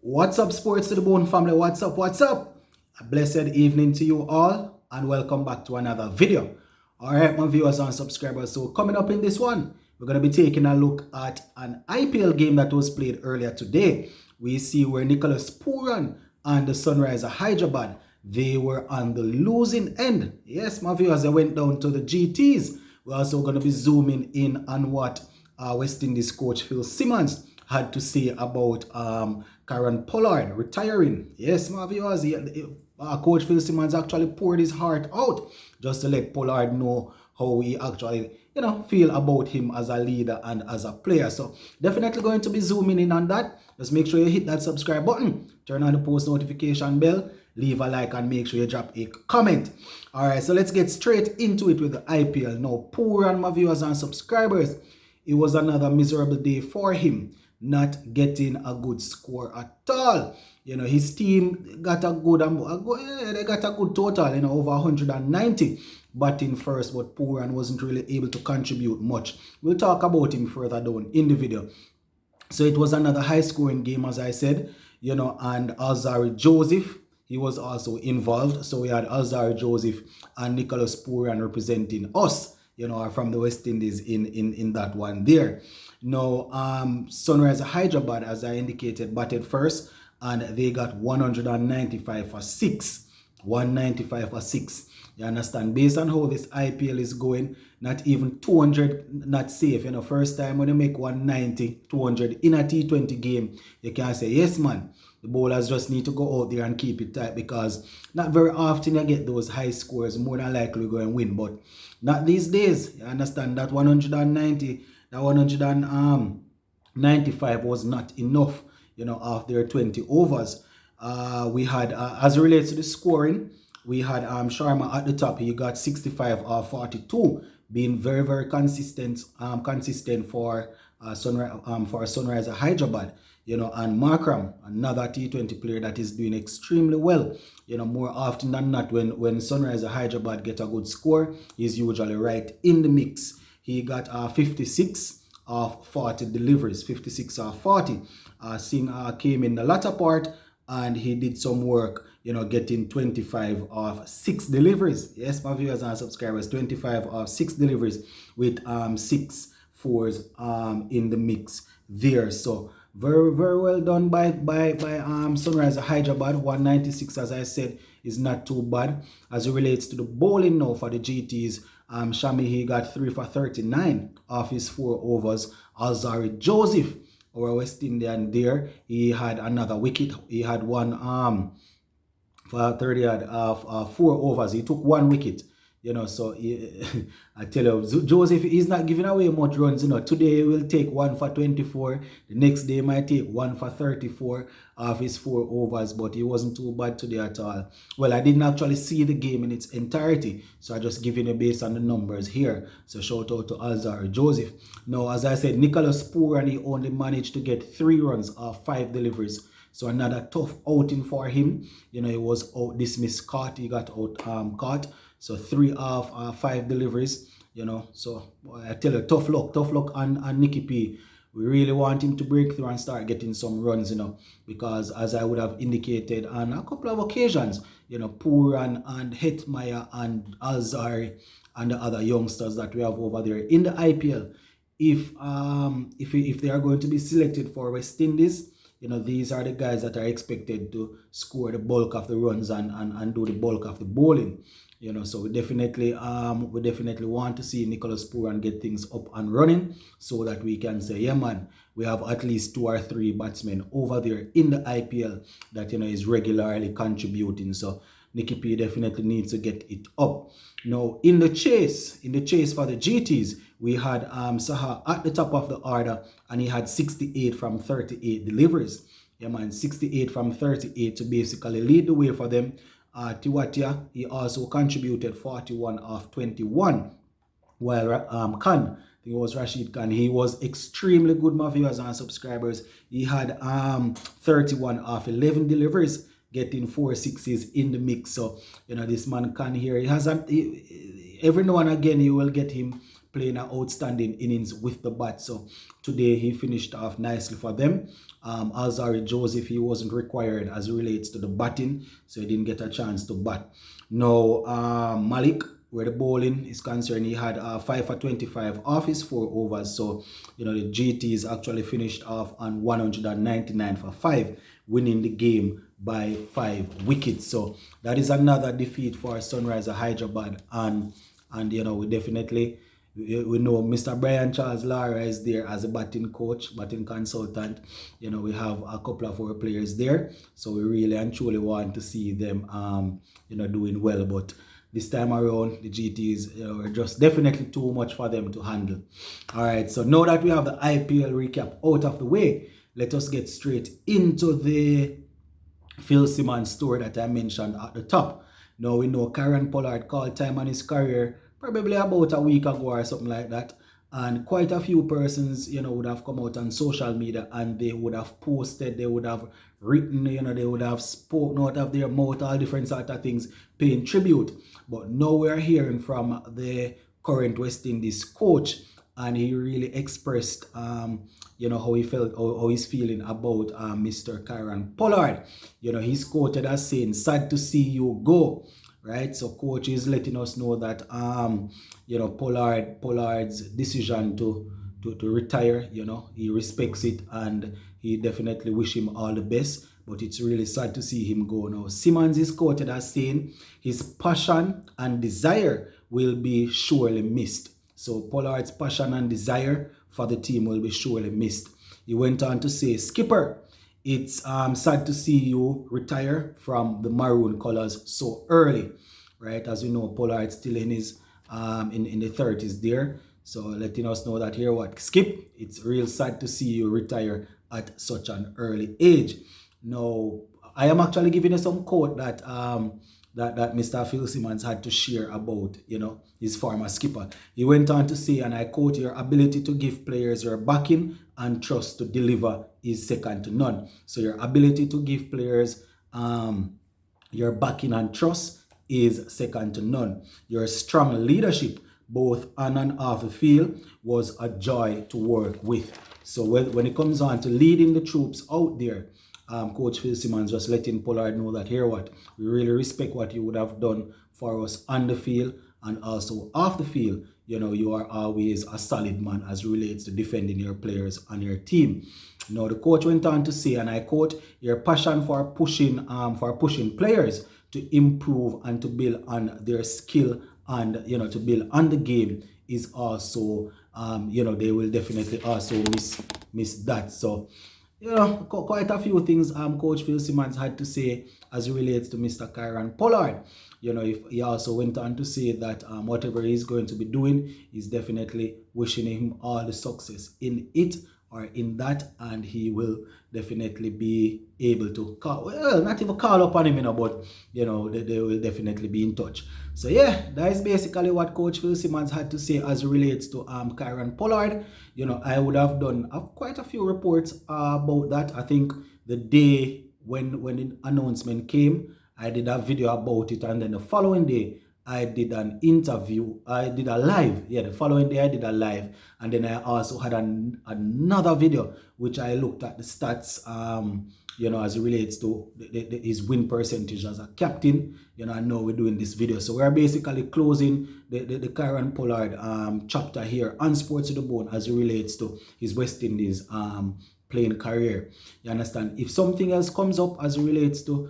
What's up, Sports to the Bone family? What's up? What's up? A blessed evening to you all, and welcome back to another video. All right, my viewers and subscribers. So coming up in this one, we're going to be taking a look at an IPL game that was played earlier today. We see where Nicholas Pooran and the Sunrisers Hyderabad, they were on the losing end. Yes, my viewers, they went down to the GTs. We're also going to be zooming in on what West Indies coach Phil Simmons had to say about Kieron Pollard retiring. Yes, my viewers, Coach Phil Simmons actually poured his heart out just to let Pollard know how he actually, feel about him as a leader and as a player. So definitely going to be zooming in on that. Just make sure you hit that subscribe button, turn on the post notification bell, leave a like, and make sure you drop a comment. All right, so let's get straight into it with the IPL. Now, poor on my viewers and subscribers, it was another miserable day for him, not getting a good score at all. His team got a good total, over 190 batting first, but Pooran wasn't really able to contribute much. We'll talk about him further down in the video. So it was another high-scoring game, as I said, and Alzarri Joseph, he was also involved. So we had Alzarri Joseph and Nicholas Pooran representing us, from the West Indies in that one there. Now, Sunrisers Hyderabad, as I indicated, batted first, and they got 195 for 6. 195 for 6. You understand? Based on how this IPL is going, not even 200 not safe. First time when you make 190, 200 in a T20 game, you can say, yes, man, the bowlers just need to go out there and keep it tight, because not very often you get those high scores. More than likely you go and win, but not these days. You understand? That 190, that 195 was not enough, after their 20 overs. We had, as it relates to the scoring, we had Sharma at the top. He got 65 of 42, being very, very consistent for Sunrisers Hyderabad. And Markram, another T20 player that is doing extremely well. More often than not, when Sunrisers Hyderabad get a good score, he's usually right in the mix. He got 56 of 40 deliveries, 56 of 40. Singh came in the latter part, and he did some work, getting 25 of 6 deliveries. Yes, my viewers and subscribers, 25 of 6 deliveries with 6 fours in the mix there. So very, very well done by Sunrisers Hyderabad. 196, as I said, is not too bad. As it relates to the bowling now for the GTs, Shami, he got 3 for 39 off his 4 overs. Alzarri Joseph, our West Indian there, he had another wicket. He had one for 30 of 4 overs. He took 1 wicket. So I tell you, Joseph is not giving away much runs. Today he will take 1 for 24. The next day he might take 1 for 34 of his 4 overs, but he wasn't too bad today at all. Well, I didn't actually see the game in its entirety, so I just giving you based on the numbers here. So shout out to Alzarri Joseph. Now, as I said, Nicholas Pooran, he only managed to get 3 runs off 5 deliveries. So another tough outing for him. He was out dismissed, caught. He got out caught. So 3 of 5 deliveries, So I tell you, tough luck on Nicky P. We really want him to break through and start getting some runs, because as I would have indicated on a couple of occasions, Pooran and Hetmeyer and Alzarri and the other youngsters that we have over there in the IPL, if they are going to be selected for West Indies, these are the guys that are expected to score the bulk of the runs and do the bulk of the bowling. So we definitely want to see Nicholas Pooran get things up and running, so that we can say, yeah, man, we have at least 2 or 3 batsmen over there in the IPL that is regularly contributing. So Nicky P definitely needs to get it up. Now, in the chase for the GTs, we had Saha at the top of the order, and he had 68 from 38 deliveries. Yeah, man, 68 from 38 to basically lead the way for them. Tiwatia, he also contributed 41 of 21, while Khan, it was Rashid Khan, he was extremely good, my viewers and subscribers. He had 31 of 11 deliveries, getting 4 sixes in the mix. So this man Khan here, he has every now and again you will get him playing an outstanding innings with the bat. So today he finished off nicely for them. Alzari Joseph, he wasn't required as it relates to the batting, so he didn't get a chance to bat. Now, Malik, where the bowling is concerned, he had 5 for 25 off his 4 overs. So, the GTs actually finished off on 199 for 5, winning the game by 5 wickets. So that is another defeat for Sunrisers Hyderabad. And we definitely, we know Mr. Brian Charles Lara is there as a batting coach, batting consultant. We have a couple of our players there. So we really and truly want to see them, doing well. But this time around, the GTs are just definitely too much for them to handle. All right, so now that we have the IPL recap out of the way, let us get straight into the Phil Simmons story that I mentioned at the top. Now we know Kieron Pollard called time on his career probably about a week ago or something like that. And quite a few persons, would have come out on social media and they would have posted, they would have written, they would have spoken out of their mouth, all different sort of things, paying tribute. But now we're hearing from the current West Indies coach, and he really expressed, how he felt, how he's feeling about Mr. Kieron Pollard. He's quoted as saying, "Sad to see you go." Right, so coach is letting us know that Pollard's decision to retire, he respects it and he definitely wish him all the best. But it's really sad to see him go now. Simmons is quoted as saying his passion and desire will be surely missed. So Pollard's passion and desire for the team will be surely missed. He went on to say, "Skipper, it's sad to see you retire from the maroon colors so early," right? As we know, Pollard still in his in the 30s there. So letting us know that here, Skip, it's real sad to see you retire at such an early age. Now, I am actually giving you some quote that that Mr. Phil Simmons had to share about, his former skipper. He went on to say, and I quote, "Your ability to give players your backing and trust to deliver is second to none." So your ability to give players your backing and trust is second to none. Your strong leadership, both on and off the field, was a joy to work with. So when it comes on to leading the troops out there, Coach Phil Simmons just letting Pollard know that we really respect what you would have done for us on the field and also off the field. You are always a solid man as relates to defending your players and your team. Now the coach went on to say, and I quote, "Your passion for pushing players to improve and to build on their skill and to build on the game is also they will definitely also miss that." So quite a few things Coach Phil Simmons had to say as it relates to Mr. Kieron Pollard. He also went on to say that whatever he's going to be doing, he's definitely wishing him all the success in it or in that, and he will definitely be able to not even call upon him, but they will definitely be in touch. So yeah, that is basically what Coach Phil Simmons had to say as it relates to Kieron Pollard. I would have done quite a few reports about that. I think the day when the announcement came, I did a video about it, and then the following day I did an interview. I did a live. The following day I did a live, and then I also had another video which I looked at the stats, as it relates to his win percentage as a captain. I know we're doing this video, so we're basically closing the Kieron Pollard chapter here on Sports to the Bone as it relates to his West Indies playing career. You understand? If something else comes up as it relates to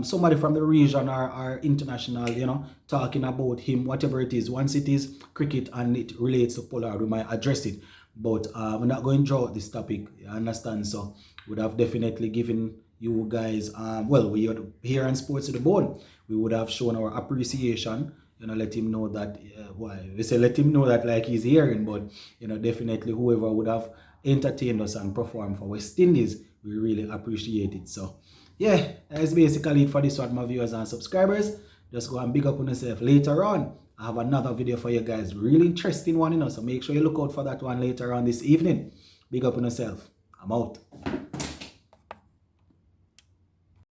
somebody from the region or international, talking about him, whatever it is, once it is cricket and it relates to Pollard, we might address it. But we're not going to draw out this topic, you understand? So would have definitely given you guys, we are here on Sports to the Bone, we would have shown our appreciation, let him know that, we say let him know that like he's hearing, but, definitely whoever would have entertained us and performed for West Indies, we really appreciate it. So yeah, that's basically it for this one, my viewers and subscribers. Just go and big up on yourself. Later on, I have another video for you guys, really interesting one, so make sure you look out for that one later on this evening. Big up on yourself. I'm out.